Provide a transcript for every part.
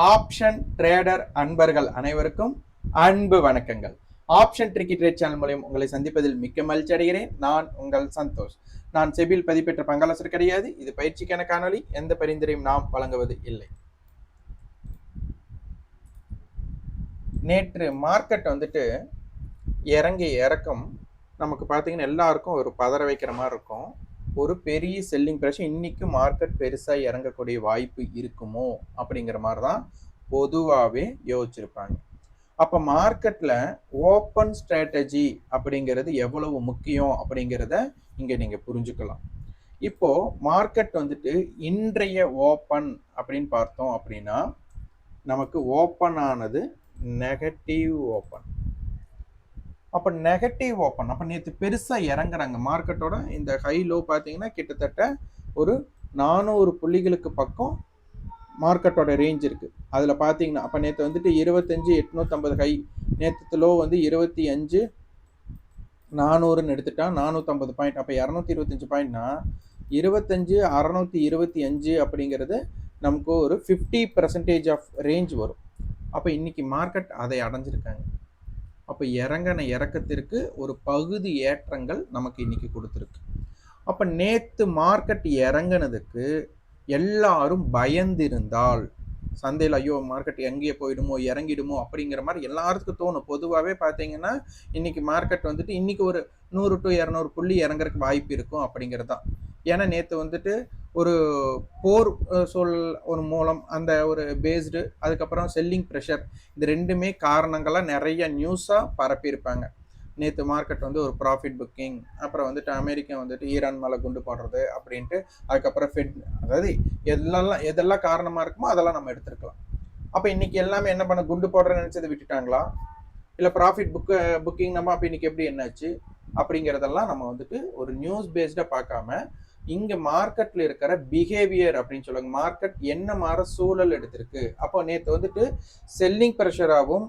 Option trader அன்பர்கள் அனைவருக்கும் அன்பு வணக்கங்கள். ஆப்ஷன் ட்ரிக்கி ட்ரேட் சேனல் மூலம் உங்களை சந்திப்பதில் மிக்க மகிழ்ச்சி அடைகிறேன். நான் உங்கள் சந்தோஷ். நான் செபில் பதிப்பெற்ற பங்காளர் கிடையாது. இது பயிற்சிக்கான காணொலி. எந்த பரிந்துரையும் நாம் வழங்குவது இல்லை. நேற்று மார்க்கெட் இறக்கம் நமக்கு பார்த்தீங்கன்னா எல்லாருக்கும் ஒரு பதற வைக்கிற மாதிரி இருக்கும். ஒரு பெரிய செல்லிங் ப்ரெஷர் இன்னைக்கு மார்க்கெட் பெருசாக இறங்கக்கூடிய வாய்ப்பு இருக்குமோ அப்படிங்கிற மாதிரி தான் பொதுவாகவே யோசிச்சிருப்பாங்க. அப்போ மார்க்கெட்டில் ஓப்பன் ஸ்ட்ராட்டஜி அப்படிங்கிறது எவ்வளவு முக்கியம் அப்படிங்கிறத இங்கே நீங்கள் புரிஞ்சுக்கலாம். இப்போது மார்க்கெட் இன்றைய ஓப்பன் அப்படின்னு பார்த்தோம் அப்படின்னா நமக்கு ஓப்பன் ஆனது நெகட்டிவ் ஓப்பன். அப்போ நெகட்டிவ் ஓப்பன். அப்போ நேற்று பெருசாக இறங்குறாங்க. மார்க்கெட்டோட இந்த ஹை லோ பார்த்தீங்கன்னா கிட்டத்தட்ட ஒரு 400 புள்ளிகளுக்கு பக்கம் மார்க்கெட்டோட ரேஞ்ச் இருக்குது. அதில் பார்த்தீங்கன்னா அப்போ நேற்று 25,850 ஹை, நேற்று லோ 25,400ன்னு எடுத்துட்டான். 450 பாயிண்ட். அப்போ 225 பாயிண்ட்னா 25,625 அப்படிங்கிறது நமக்கு ஒரு 50% ஆஃப் ரேஞ்ச் வரும். அப்போ இன்னைக்கு மார்க்கெட் அதை அடைஞ்சிருக்காங்க. அப்போ இறங்கின இறக்கத்திற்கு ஒரு பகுதி ஏற்றங்கள் நமக்கு இன்னைக்கு கொடுத்துருக்கு. அப்போ நேற்று மார்க்கெட் இறங்கினதுக்கு எல்லாரும் பயந்திருந்தால் சந்தையில் ஐயோ மார்க்கெட் எங்கேயே போயிடுமோ இறங்கிடுமோ அப்படிங்கிற மாதிரி எல்லாருக்கும் தோணும். பொதுவாகவே பார்த்தீங்கன்னா இன்னைக்கு மார்க்கெட் இன்னைக்கு ஒரு 100 to 200 புள்ளி இறங்குறதுக்கு வாய்ப்பு இருக்கும் அப்படிங்கிறது தான். ஏன்னா நேற்று ஒரு போர் சொல் ஒரு மூலம் அந்த ஒரு பேஸ்டு, அதுக்கப்புறம் செல்லிங் ப்ரெஷர், இது ரெண்டுமே காரணங்களாக நிறைய நியூஸாக பரப்பியிருப்பாங்க. நேற்று மார்க்கெட் ஒரு ப்ராஃபிட் புக்கிங், அப்புறம் அமெரிக்கா ஈரான் மேலே குண்டு போடுறது அப்படின்ட்டு, அதுக்கப்புறம் ஃபெட், அதாவது எதெல்லாம் காரணமாக இருக்குமோ அதெல்லாம் நம்ம எடுத்துருக்கலாம். அப்போ இன்னைக்கு எல்லாமே என்ன பண்ண, குண்டு போடுற நினச்சதை விட்டுட்டாங்களா, இல்லை ப்ராஃபிட் புக்கிங் நம்ம அப்போ இன்னைக்கு எப்படி என்னாச்சு அப்படிங்கிறதெல்லாம் நம்ம ஒரு நியூஸ் பேஸ்டாக பார்க்காம இங்க மார்க்கெட்ல இருக்கிற பிஹேவியர் அப்படின்னு சொல்லுவாங்க. மார்க்கெட் என்ன மாதிரி சூழல் எடுத்திருக்கு. அப்போ நேற்று செல்லிங் ப்ரெஷராகவும்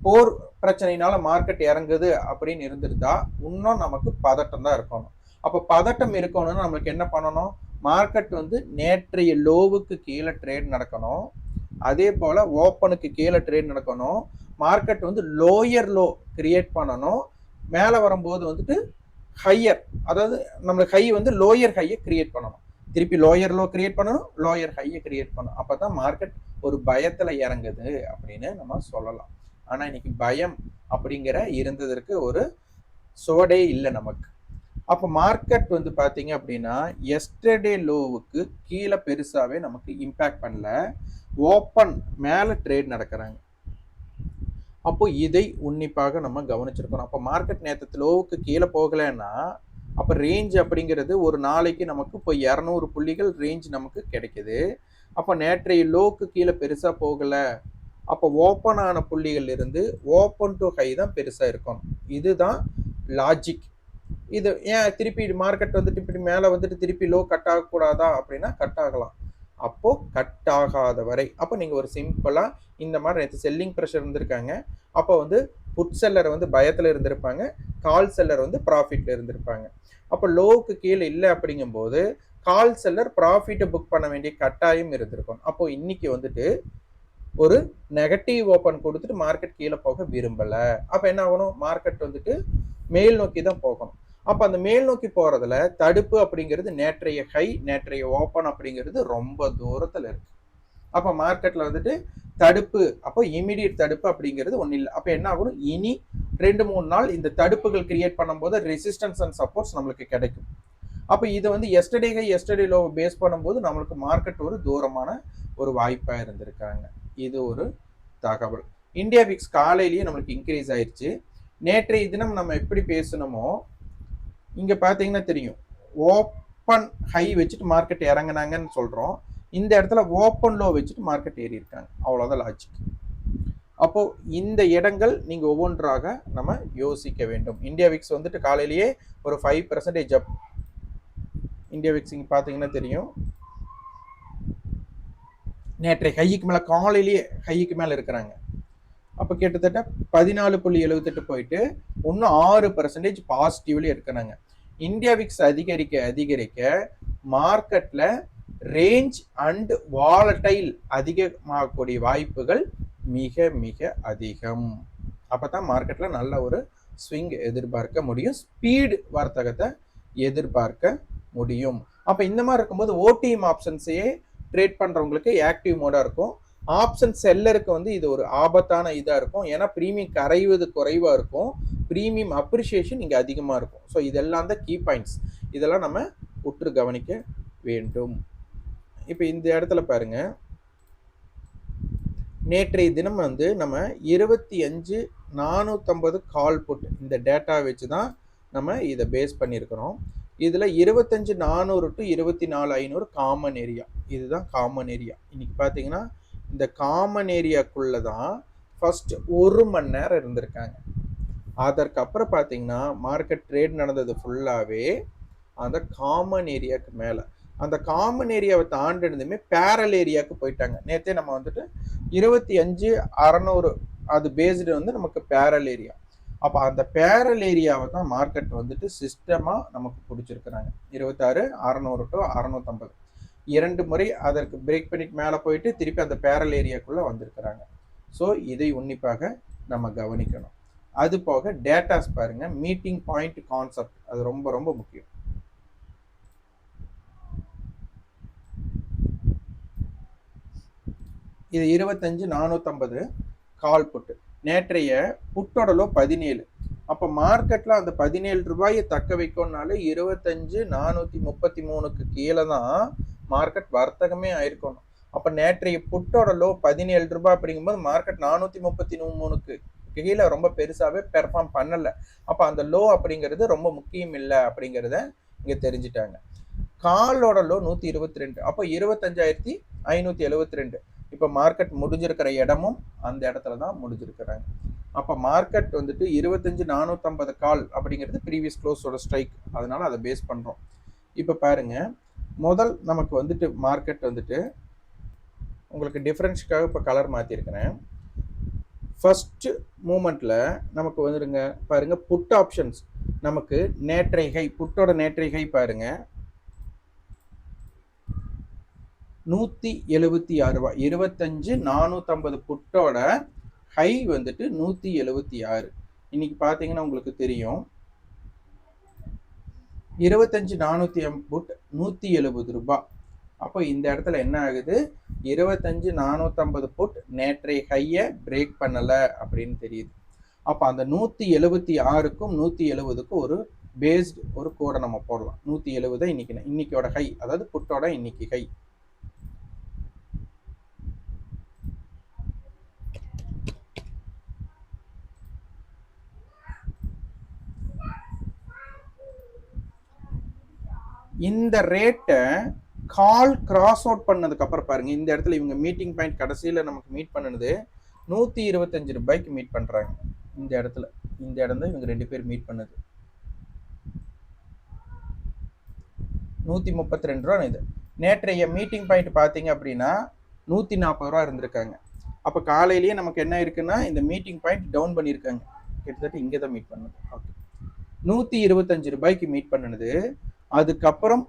போர் பிரச்சனையினால மார்க்கெட் இறங்குது அப்படின்னு இருந்திருந்தா இன்னும் நமக்கு பதட்டம் தான் இருக்கணும். அப்போ பதட்டம் இருக்கணும்னு நம்மளுக்கு என்ன பண்ணணும், மார்க்கெட் நேற்றைய லோவுக்கு கீழே ட்ரேட் நடக்கணும். அதே போல ஓப்பனுக்கு கீழே ட்ரேட் நடக்கணும். மார்க்கெட் லோயர் லோ கிரியேட் பண்ணணும். மேலே வரும்போது ஹையர், அதாவது நம்மளுக்கு ஹை லோயர் ஹையை கிரியேட் பண்ணணும். திருப்பி லோயர் லோ கிரியேட் பண்ணணும், லோயர் ஹையை கிரியேட் பண்ணணும். அப்போ தான் மார்க்கெட் ஒரு பயத்தில் இறங்குது அப்படின்னு நம்ம சொல்லலாம். ஆனால் இன்னைக்கு பயம் அப்படிங்கிற இருந்ததற்கு ஒரு சோடே இல்லை நமக்கு. அப்போ மார்க்கெட் பார்த்தீங்க அப்படின்னா எஸ்டர்டே லோவுக்கு கீழே பெருசாகவே நமக்கு இம்பேக்ட் பண்ணல. ஓப்பன் மேலே ட்ரேட் நடக்கிறாங்க. அப்போ இதை உன்னிப்பாக நம்ம கவனிச்சிருக்கணும். அப்போ மார்க்கெட் நேற்று லோவுக்கு கீழே போகலைன்னா அப்போ ரேஞ்ச் அப்படிங்கிறது ஒரு நாளைக்கு நமக்கு இப்போ 200 புள்ளிகள் ரேஞ்ச் நமக்கு கிடைக்குது. அப்போ நேற்றைய லோவுக்கு கீழே பெருசாக போகலை. அப்போ ஓப்பன் ஆன புள்ளிகள் இருந்து ஓப்பன் டு ஹை தான் பெருசாக இருக்கணும். இதுதான் லாஜிக். இது ஏன் திருப்பி மார்க்கெட் இப்படி மேலே திருப்பி லோ கட் ஆகக்கூடாதா அப்படின்னா கட் ஆகலாம். அப்போ கட் ஆகாத வரை அப்போ நீங்கள் ஒரு சிம்பிளாக இந்த மாதிரி நேற்று செல்லிங் ப்ரெஷர் இருந்திருக்காங்க. அப்போ புட் செல்லர் பயத்தில் இருந்திருப்பாங்க, கால் செல்லர் ப்ராஃபிட்டில் இருந்திருப்பாங்க. அப்போ லோவுக்கு கீழே இல்லை அப்படிங்கும்போது கால் செல்லர் ப்ராஃபிட்டை புக் பண்ண வேண்டிய கட்டாயம் இருந்திருக்கும். அப்போ இன்னைக்கு ஒரு நெகட்டிவ் ஓப்பன் கொடுத்துட்டு மார்க்கெட் கீழே போக விரும்பலை. அப்போ என்ன ஆகணும், மார்க்கெட் மேல் நோக்கி தான் போகணும். அப்போ அந்த மேல் நோக்கி போகிறதுல தடுப்பு அப்படிங்கிறது நேற்றைய ஹை, நேற்றைய ஓப்பன் அப்படிங்கிறது ரொம்ப தூரத்தில் இருக்கு. அப்போ மார்க்கெட்டில் தடுப்பு, அப்போ இமீடியட் தடுப்பு அப்படிங்கிறது ஒன்றும் இல்லை. அப்போ என்ன ஆகணும், இனி 2-3 நாள் இந்த தடுப்புகள் கிரியேட் பண்ணும்போது ரெசிஸ்டன்ஸ் அண்ட் சப்போர்ட்ஸ் நம்மளுக்கு கிடைக்கும். அப்போ இது yesterday high yesterday low base பண்ணும்போது நம்மளுக்கு மார்க்கெட் ஒரு தூரமான ஒரு வாய்ப்பாக இருந்திருக்காங்க. இது ஒரு தகவல். இந்தியா விக்ஸ் காலையிலேயே நம்மளுக்கு இன்க்ரீஸ் ஆயிடுச்சு. நேற்றைய தினம் நம்ம எப்படி பேசணுமோ இங்கே பார்த்தீங்கன்னா தெரியும், ஓப்பன் ஹை வச்சுட்டு மார்க்கெட் இறங்கினாங்கன்னு சொல்கிறோம். இந்த இடத்துல ஓப்பன் லோ வச்சுட்டு மார்க்கெட் ஏறி இருக்காங்க. அவ்வளோதான் லாஜிக். அப்போது இந்த இடங்கள் நீங்கள் ஒவ்வொன்றாக நம்ம யோசிக்க வேண்டும். இந்தியா விக்ஸ் காலையிலேயே ஒரு 5% அப். இந்தியா விக்ஸ் இங்கே பார்த்தீங்கன்னா தெரியும், நேற்றைய ஹைக்கு மேலே காலையிலேயே ஹைக்கு மேலே இருக்கிறாங்க. அப்போ கிட்டத்தட்ட 14.78 போயிட்டு இன்னும் 6% பாசிட்டிவ்லி இருக்கிறாங்க. இந்தியா விக்ஸ் அதிகரிக்க அதிகரிக்க மார்க்கெட்டில் ரேஞ்ச் அண்ட் வாலடைல் அதிகமாகக்கூடிய வாய்ப்புகள் மிக மிக அதிகம். அப்பதான் மார்க்கெட்ல நல்ல ஒரு ஸ்விங் எதிர்பார்க்க முடியும், ஸ்பீடு வர்த்தகத்தை எதிர்பார்க்க முடியும். அப்ப இந்த மாதிரி இருக்கும்போது ஓடிஎம் ஆப்ஷன்ஸையே ட்ரேட் பண்றவங்களுக்கு ஆக்டிவ் மோடா இருக்கும். ஆப்ஷன் செல்லருக்கு வந்து இது ஒரு ஆபத்தான இதா இருக்கும். ஏன்னா பிரீமியம் கரைவது குறைவா இருக்கும், பிரீமியம் அப்ரிசியேஷன் இங்க அதிகமா இருக்கும். ஸோ இதெல்லாம் தான் கீ பாயிண்ட்ஸ். இதெல்லாம் நம்ம உற்று கவனிக்க வேண்டும். இப்ப இந்த இடத்துல பாருங்க, நேற்றைய தினம் வந்து நம்ம 25,450 கால் புட் இந்த டேட்டா வச்சு தான் நம்ம இதை பேஸ் பண்ணியிருக்கிறோம். இதில் 25,400 டு 24,500 காமன் ஏரியா. இதுதான் காமன் ஏரியா. இன்னைக்கு பார்த்தீங்கன்னா இந்த காமன் ஏரியாக்குள்ள தான் ஃபர்ஸ்ட் 1 மணி நேரம் இருந்திருக்காங்க. அதற்கப்புறம் பார்த்தீங்கன்னா மார்க்கெட் ட்ரேட் நடந்தது ஃபுல்லாகவே அந்த காமன் ஏரியாவுக்கு மேலே. அந்த காமன் ஏரியாவை தாண்டினதுமே பேரல் ஏரியாவுக்கு போயிட்டாங்க. நேற்றே நம்ம வந்துட்டு 25,600 அது பேஸ்டு வந்து நமக்கு பேரல் ஏரியா. அப்போ அந்த பேரல் ஏரியாவை தான் மார்க்கெட் வந்துட்டு சிஸ்டமாக நமக்கு பிடிச்சிருக்கிறாங்க. 26,600 டு 650 2 முறை அதற்கு பிரேக் பண்ணிட்டு மேலே போயிட்டு திருப்பி அந்த பேரல் ஏரியாக்குள்ளே வந்திருக்கிறாங்க. ஸோ இதை உன்னிப்பாக நம்ம கவனிக்கணும். அது போக டேட்டாஸ் பாருங்க, மீட்டிங் பாயிண்ட் கான்செப்ட் அது ரொம்ப ரொம்ப முக்கியம். இது 25,450 கால் புட்டு. நேற்றைய புட்டோட லோ 17. அப்போ மார்க்கெட்டில் அந்த 17 ரூபாயை தக்க வைக்கணும்னாலே 25,433க்கு கீழே தான் மார்க்கெட் வர்த்தகமே ஆயிருக்கணும். அப்போ நேற்றைய புட்டோட லோ 17 ரூபாய் அப்படிங்கும்போது மார்க்கெட் 433க்கு கீழே ரொம்ப பெருசாகவே பெர்ஃபார்ம் பண்ணலை. அப்போ அந்த லோ அப்படிங்கிறது ரொம்ப முக்கியம் இல்லை அப்படிங்கிறத இங்கே தெரிஞ்சுட்டாங்க. காலோட லோ 122. அப்போ 25,572. இப்போ மார்க்கெட் முடிஞ்சிருக்கிற இடமும் அந்த இடத்துல தான் முடிஞ்சிருக்கிறாங்க. அப்போ மார்க்கெட் வந்துட்டு 25,450 கால் அப்படிங்கிறது ப்ரீவியஸ் க்ளோஸோட ஸ்ட்ரைக், அதனால அதை பேஸ் பண்ணுறோம். இப்போ பாருங்க, முதல் நமக்கு வந்துட்டு மார்க்கெட் வந்துட்டு உங்களுக்கு டிஃப்ரென்ஸ்க்காக இப்போ கலர் மாற்றிருக்கிறேன். ஃபர்ஸ்ட் மூமெண்ட்ல நமக்கு வந்துடுங்க பாருங்க, புட் ஆப்ஷன்ஸ் நமக்கு நேற்றைய ஹை, புட்டோட நேற்றைய ஹை பாருங்க 176 ரூபாய். 25,450 புட்டோட ஹை வந்துட்டு 176. இன்னைக்கு பார்த்தீங்கன்னா உங்களுக்கு தெரியும் 25,450 புட் 170 ரூபாய். அப்போ இந்த இடத்துல என்ன ஆகுது, 25,450 புட் நேற்றைய ஹையை பிரேக் பண்ணலை அப்படின்னு தெரியுது. அப்போ அந்த 176க்கும் 170க்கும் ஒரு பேஸ்டு ஒரு கோடை நம்ம போடலாம். 170 இன்னைக்கோட ஹை, அதாவது புட்டோட இன்னைக்கு ஹை. இந்த ரேட்டை கால் கிராஸ் அவுட் பண்ணதுக்கு அப்புறம் பாருங்க, இந்த இடத்துல இவங்க மீட்டிங் பாயிண்ட் கடைசியில் நமக்கு மீட் பண்ணுனது 125 ரூபாய்க்கு மீட் பண்றாங்க. இந்த இடத்துல இந்த இடம் தான் இவங்க 2 பேர் மீட் பண்ணது. 132 ரூபா. இது நேற்றைய மீட்டிங் பாயிண்ட் பார்த்தீங்க அப்படின்னா 140 ரூபா இருந்திருக்காங்க. அப்போ காலையிலேயே நமக்கு என்ன இருக்குன்னா இந்த மீட்டிங் பாயிண்ட் டவுன் பண்ணியிருக்காங்க. கிட்டத்தட்ட இங்கே தான் மீட் பண்ணது. ஓகே, 125 ரூபாய்க்கு மீட் பண்ணுனது. அதுக்கப்புறம்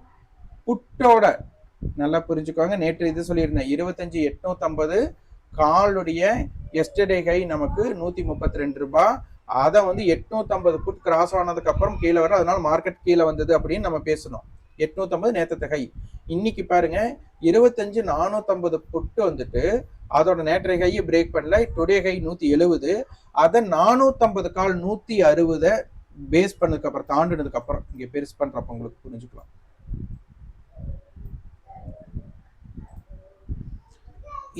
புட்டோட நல்லா புரிஞ்சுக்கோங்க, நேற்று இது சொல்லியிருந்தேன் 25,850 காலுடைய எஸ்டர்டே ஹை நமக்கு 132 ரூபாய். அதை வந்து 850 புட் கிராஸ் ஆனதுக்கு அப்புறம் கீழே வர, அதனால மார்க்கெட் கீழே வந்தது அப்படின்னு நம்ம பேசணும். 850 நேற்று ஹை. இன்னைக்கு பாருங்க 25,450 புட்டு வந்துட்டு அதோட நேற்றைய ஹையை பிரேக் பண்ணல, டுடே ஹை 170. அதை 450 கால் 160 பேஸ் பண்ணதுக்கு அப்புறம் தாண்டினதுக்கு அப்புறம் இங்க பெருசு பண்றப்ப உங்களுக்கு புரிஞ்சுக்கலாம்.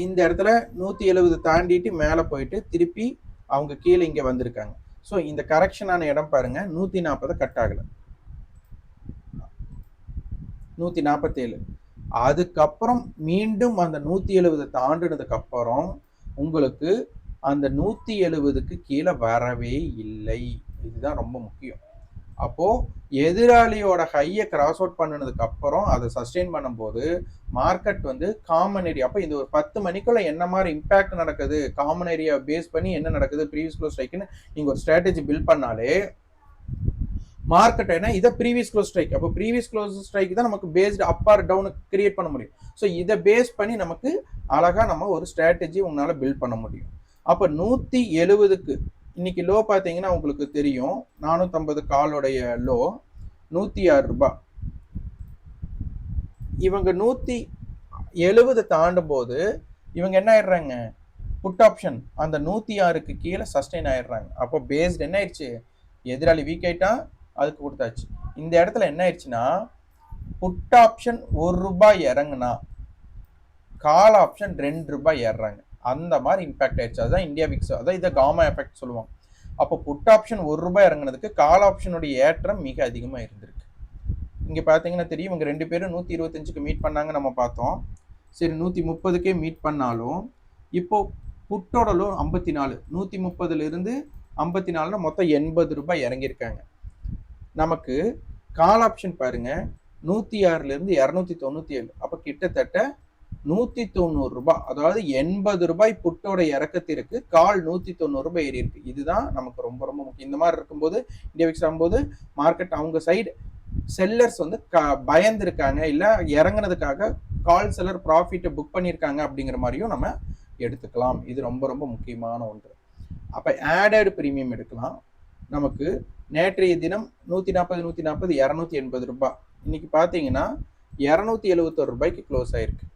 இந்த இடத்துல 170 தாண்டிட்டு மேல போயிட்டு திருப்பி அவங்க கீழே இங்க வந்திருக்காங்க. ஸோ இந்த கரெக்ஷனான இடம் பாருங்க 140 கட் ஆகல, 147. அதுக்கப்புறம் மீண்டும் அந்த 170 தாண்டினதுக்கு அப்புறம் உங்களுக்கு அந்த 170க்கு கீழே வரவே இல்லை. இதுதான் ரொம்ப முக்கியம். அப்போ எதிராளியோட ஹையை கிராஸ் அவுட் பண்ணினதுக்கு அப்புறம் அதை சஸ்டெயின் பண்ணும்போது மார்க்கெட் வந்து காமன் ஏரியா. அப்போ இந்த ஒரு 10 மணிக்குள்ள என்ன மாதிரி இம்பாக்ட் நடக்குது, காமன் ஏரியா பேஸ் பண்ணி என்ன நடக்குது, ப்ரீவியஸ் க்ளோஸ் ஸ்ட்ரைக்னு நீங்க ஒரு ஸ்ட்ராட்டஜி பில்ட் பண்ணாலே மார்க்கெட் ஏன்னா இதை ப்ரீவியஸ் க்ளோஸ் ஸ்ட்ரைக், அப்போ ப்ரீவியஸ் க்ளோஸ் ஸ்ட்ரைக் தான் நமக்கு based up are down create பண்ண முடியும். ஸோ இதை பேஸ் பண்ணி நமக்கு அழகா நம்ம ஒரு ஸ்ட்ராட்டஜி உங்களால பில்ட் பண்ண முடியும். அப்போ 170க்கு இன்னைக்கு லோ பார்த்தீங்கன்னா உங்களுக்கு தெரியும், 450 காலோடைய லோ 106 ரூபாய். இவங்க 170 தாண்டும் போது இவங்க என்ன ஆயிடுறாங்க, புட் ஆப்ஷன் அந்த 106க்கு கீழே சஸ்டெயின் ஆயிடுறாங்க. அப்போ பேஸ்ட் என்ன ஆயிடுச்சு, எதிராளி வீக் ஆயிட்டா அதுக்கு கொடுத்தாச்சு. இந்த இடத்துல என்ன ஆயிடுச்சுன்னா புட் ஆப்ஷன் 1 ரூபாய் இறங்குனா கால் ஆப்ஷன் 2 ரூபாய் ஏறுறாங்க. அந்த மாதிரி இம்பாக்ட் ஆயிடுச்சு. அதுதான் இந்தியா விக்ஸ், அதான் இதை காமா எஃபெக்ட் சொல்லுவாங்க. அப்போ புட் ஆப்ஷன் 1 ரூபாய் இறங்குனதுக்கு கால் ஆப்ஷனுடைய ஏற்றம் மிக அதிகமாக இருந்திருக்கு. இங்கே பார்த்தீங்கன்னா தெரியும், இவங்க 2 பேரும் 125க்கு மீட் பண்ணாங்க நம்ம பார்த்தோம். சரி 130க்கே மீட் பண்ணாலும் இப்போ புட்டோட லோ 54, 130லிருந்து 54னா மொத்தம் 80 ரூபாய் இறங்கியிருக்காங்க. நமக்கு கால் ஆப்ஷன் பாருங்க 106லிருந்து 297, அப்போ கிட்டத்தட்ட 190 ரூபாய், அதாவது 80 ரூபாய் புட்டோட இறக்கத்திற்கு கால் 190 ரூபாய் ஏறி இருக்கு. இதுதான் நமக்கு ரொம்ப ரொம்ப முக்கியம். இந்த மாதிரி இருக்கும்போது இந்தியா விக்ஸ் ஆகும்போது மார்க்கெட் அவங்க சைடு செல்லர்ஸ் வந்து பயந்து இருக்காங்க, இல்லை இறங்குனதுக்காக கால் செல்லர் ப்ராஃபிட்டை புக் பண்ணியிருக்காங்க அப்படிங்கிற மாதிரியும் நம்ம எடுத்துக்கலாம். இது ரொம்ப ரொம்ப முக்கியமான ஒன்று. அப்போ ஆடட் ப்ரீமியம் எடுக்கலாம். நமக்கு நேற்றைய தினம் 140 280 ரூபாய், இன்னைக்கு பார்த்தீங்கன்னா 271 ரூபாய்க்கு க்ளோஸ் ஆயிருக்கு.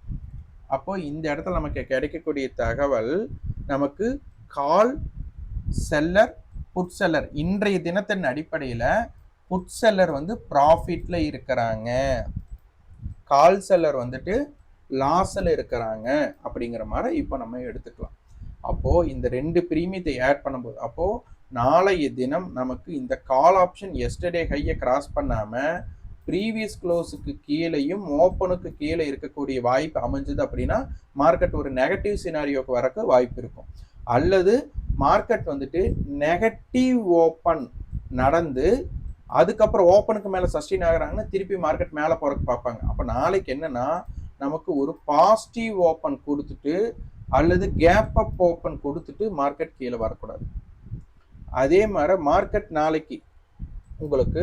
அப்போ இந்த இடத்துல நமக்கு கிடைக்கக்கூடிய தகவல், நமக்கு கால் செல்லர் புட் செல்லர் இன்றைய தினத்தின் அடிப்படையில் புட் செல்லர் வந்து ப்ராஃபிட்ல இருக்கிறாங்க, கால் செல்லர் வந்துட்டு லாஸில் இருக்கிறாங்க அப்படிங்கிற மாதிரி இப்போ நம்ம எடுத்துக்கலாம். அப்போ இந்த 2 பிரீமியத்தை ஆட் பண்ணும்போது அப்போ நாளைய தினம் நமக்கு இந்த கால் ஆப்ஷன் எஸ்டர்டே ஹையை கிராஸ் பண்ணாம ப்ரீவியஸ் க்ளோஸுக்கு கீழேயும் ஓப்பனுக்கு கீழே இருக்கக்கூடிய வாய்ப்பு அமைஞ்சது அப்படின்னா மார்க்கெட் ஒரு நெகட்டிவ் சினாரியோக்கு வரக்கு வாய்ப்பு இருக்கும். அல்லது மார்க்கெட் வந்துட்டு நெகட்டிவ் ஓப்பன் நடந்து அதுக்கப்புறம் ஓப்பனுக்கு மேலே சஸ்டெயின் ஆகுறாங்கன்னா திருப்பி மார்க்கெட் மேலே போறதுக்கு பார்ப்பாங்க. அப்போ நாளைக்கு என்னன்னா நமக்கு ஒரு பாசிட்டிவ் ஓப்பன் கொடுத்துட்டு அல்லது கேப் அப் ஓப்பன் கொடுத்துட்டு மார்க்கெட் கீழே வரக்கூடாது. அதே மாதிரி மார்க்கெட் நாளைக்கு உங்களுக்கு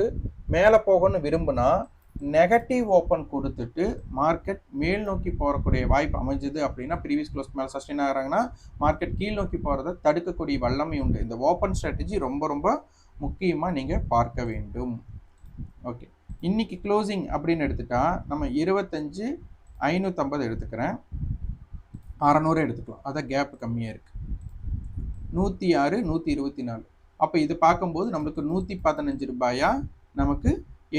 மேலே போகணும்னு விரும்புனா நெகட்டிவ் ஓப்பன் கொடுத்துட்டு மார்க்கெட் மேல் நோக்கி போகக்கூடிய வாய்ப்பு அமைஞ்சது அப்படின்னா ப்ரீவியஸ் க்ளோஸ் மேலே சஸ்டெயின் ஆகிறாங்கன்னா மார்க்கெட் கீழ் நோக்கி போகிறத தடுக்கக்கூடிய வல்லமை உண்டு. இந்த ஓப்பன் ஸ்ட்ராட்டஜி ரொம்ப ரொம்ப முக்கியமாக நீங்கள் பார்க்க வேண்டும். ஓகே, இன்னைக்கு க்ளோசிங் அப்படின்னு எடுத்துட்டா நம்ம 25,550 எடுத்துக்கிறேன், 600 எடுத்துக்கலாம், அதான் கேப் கம்மியாக இருக்குது. 106 124, அப்போ இது பார்க்கும்போது நம்மளுக்கு 115 ரூபாயா நமக்கு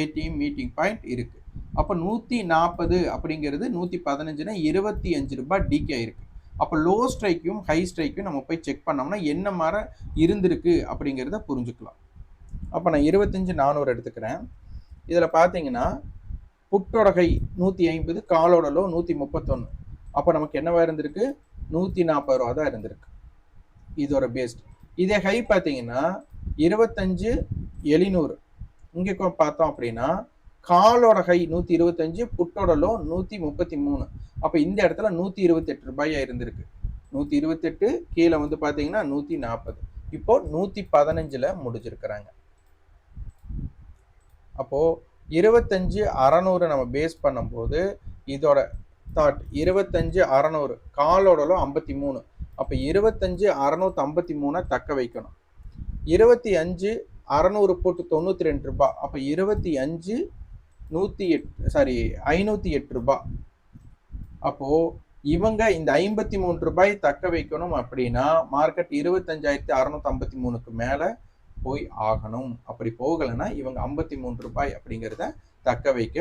ஏடிஎம் மீட்டிங் பாயிண்ட் இருக்குது. அப்போ 140 அப்படிங்கிறது 115னா 25 ரூபாய் டிகே ஆயிருக்கு. அப்போ லோ ஸ்ட்ரைக்கும் ஹை ஸ்ட்ரைக்கும் நம்ம போய் செக் பண்ணோம்னா என்ன மாதிரி இருந்திருக்கு அப்படிங்கிறத புரிஞ்சுக்கலாம். அப்போ நான் 25,400 எடுத்துக்கிறேன். இதில் பார்த்தீங்கன்னா புட்டோட ஹை 150, காலோட லோ 131, அப்போ நமக்கு என்னவா இருந்திருக்கு, 140 ரூபா தான் இருந்திருக்கு இதோட பேஸ்ட். இதே ஹை பார்த்தீங்கன்னா 25,700, இங்கே பார்த்தோம் அப்படின்னா காலோட ஹை 125, புட்டோட லோ 133, அப்போ இந்த இடத்துல 128 ரூபாயா இருந்திருக்கு. 128 கீழே வந்து பார்த்தீங்கன்னா 140, இப்போ 115ல் முடிஞ்சிருக்கிறாங்க. அப்போ 25,600 நம்ம பேஸ் பண்ணும்போது இதோட தாட் 25,600 காலோட லோ 53, அப்போ 25,653 தக்க வைக்கணும். 25,600 போட்டு 92 ரூபாய், அப்போ 508 ரூபாய். அப்போ இவங்க இந்த 53 ரூபாய் தக்க வைக்கணும் அப்படின்னா மார்க்கெட் 25,653க்கு மேலே போய் ஆகணும். அப்படி போகலைன்னா இவங்க 53 ரூபாய் அப்படிங்கிறத தக்க வைக்க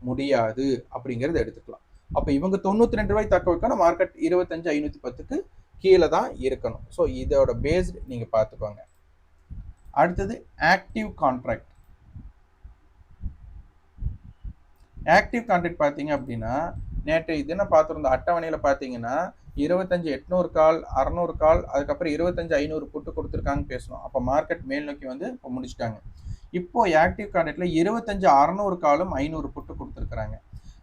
முடியாது அப்படிங்கிறத எடுத்துக்கலாம். அப்போ இவங்க 92 ரூபாய் தக்க வைக்கணும், மார்க்கெட் 25,510க்கு கீழே தான் இருக்கணும். ஸோ இதோட பேஸ்டு நீங்கள் பார்த்துக்கோங்க. அடுத்தது ஆக்டிவ் கான்ட்ராக்ட். ஆக்டிவ் கான்ட்ராக்ட் பார்த்தீங்க அப்படின்னா நேற்று இதுன்னு பார்த்துருந்த அட்டவணையில் பார்த்தீங்கன்னா 25,800 கால், 600 கால், அதுக்கப்புறம் 25,500 புட்டு கொடுத்துருக்காங்க பேசணும். அப்போ மார்க்கெட் மேல் நோக்கி வந்து இப்போ முடிச்சிட்டாங்க. இப்போ ஆக்டிவ் கான்ட்ராக்ட்ல 25,600 காலும் 500 புட்டு கொடுத்துருக்குறாங்க.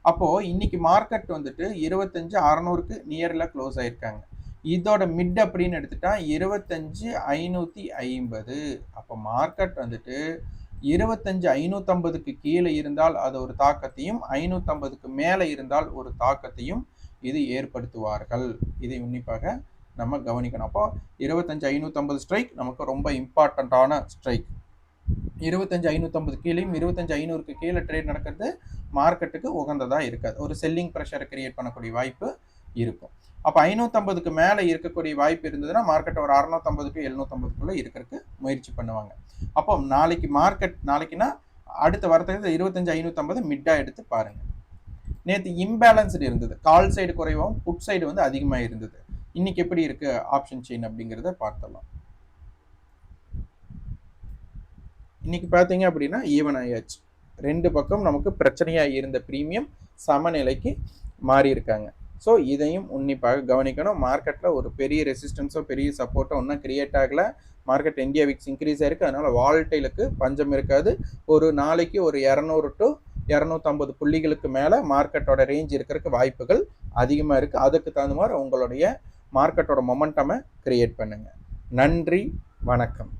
அப்போ இன்னைக்கு மார்க்கெட் வந்துட்டு 25,600க்கு நியரில் க்ளோஸ் ஆயிருக்காங்க. இதோட மிட் அப்படின்னு எடுத்துட்டா 25,550. அப்போ மார்க்கெட் வந்துட்டு 25,550க்கு கீழே இருந்தால் அது ஒரு தாக்கத்தையும், 550க்கு மேலே இருந்தால் ஒரு தாக்கத்தையும் இது ஏற்படுத்துவார்கள். இதை உன்னிப்பாக நம்ம கவனிக்கணும். அப்போ 25,550 ஸ்ட்ரைக் நமக்கு ரொம்ப இம்பார்ட்டண்ட்டான ஸ்ட்ரைக். 25,550 கீழேயும் 25,500க்கு கீழே ட்ரேட் நடக்கிறது மார்க்கெட்டுக்கு உகந்ததாக இருக்காது. ஒரு செல்லிங் ப்ரெஷரை கிரியேட் பண்ணக்கூடிய வாய்ப்பு இருக்கும். அப்போ 550க்கு மேலே இருக்கக்கூடிய வாய்ப்பு இருந்ததுன்னா மார்க்கெட் ஒரு 650 டு 750க்குள்ளே இருக்கிறதுக்கு முயற்சி பண்ணுவாங்க. அப்போ நாளைக்கு மார்க்கெட் நாளைக்குன்னா அடுத்த வாரத்துக்கு 25,550 மிட்டாக எடுத்து பாருங்கள். நேற்று இம்பேலன்ஸ்டு இருந்தது. கால் சைடு குறைவும் புட் சைடு வந்து அதிகமாக இருந்தது. இன்னைக்கு எப்படி இருக்கு ஆப்ஷன் செயின் அப்படிங்கிறத பார்த்தலாம். இன்னைக்கு பார்த்தீங்க அப்படின்னா ஈவன் ஆயாச்சு. 2 பக்கம் நமக்கு பிரச்சனையாக இருந்த ப்ரீமியம் சமநிலைக்கு மாறி இருக்காங்க. ஸோ இதையும் உன்னிப்பாக கவனிக்கணும். மார்க்கெட்டில் ஒரு பெரிய ரெசிஸ்டன்ஸோ பெரிய சப்போர்ட்டோ ஒன்றும் கிரியேட் ஆகலை. மார்க்கெட் இந்தியா விக்ஸ் இன்க்ரீஸ் ஆயிருக்கு. அதனால் வால்டைலுக்கு பஞ்சம் இருக்காது. ஒரு நாளைக்கு ஒரு 200 டு 250 புள்ளிகளுக்கு மேலே மார்க்கெட்டோட ரேஞ்ச் இருக்கிறதுக்கு வாய்ப்புகள் அதிகமாக இருக்குது. அதுக்கு தகுந்த மாதிரி உங்களுடைய மார்க்கெட்டோட மொமெண்டமை கிரியேட் பண்ணுங்கள். நன்றி, வணக்கம்.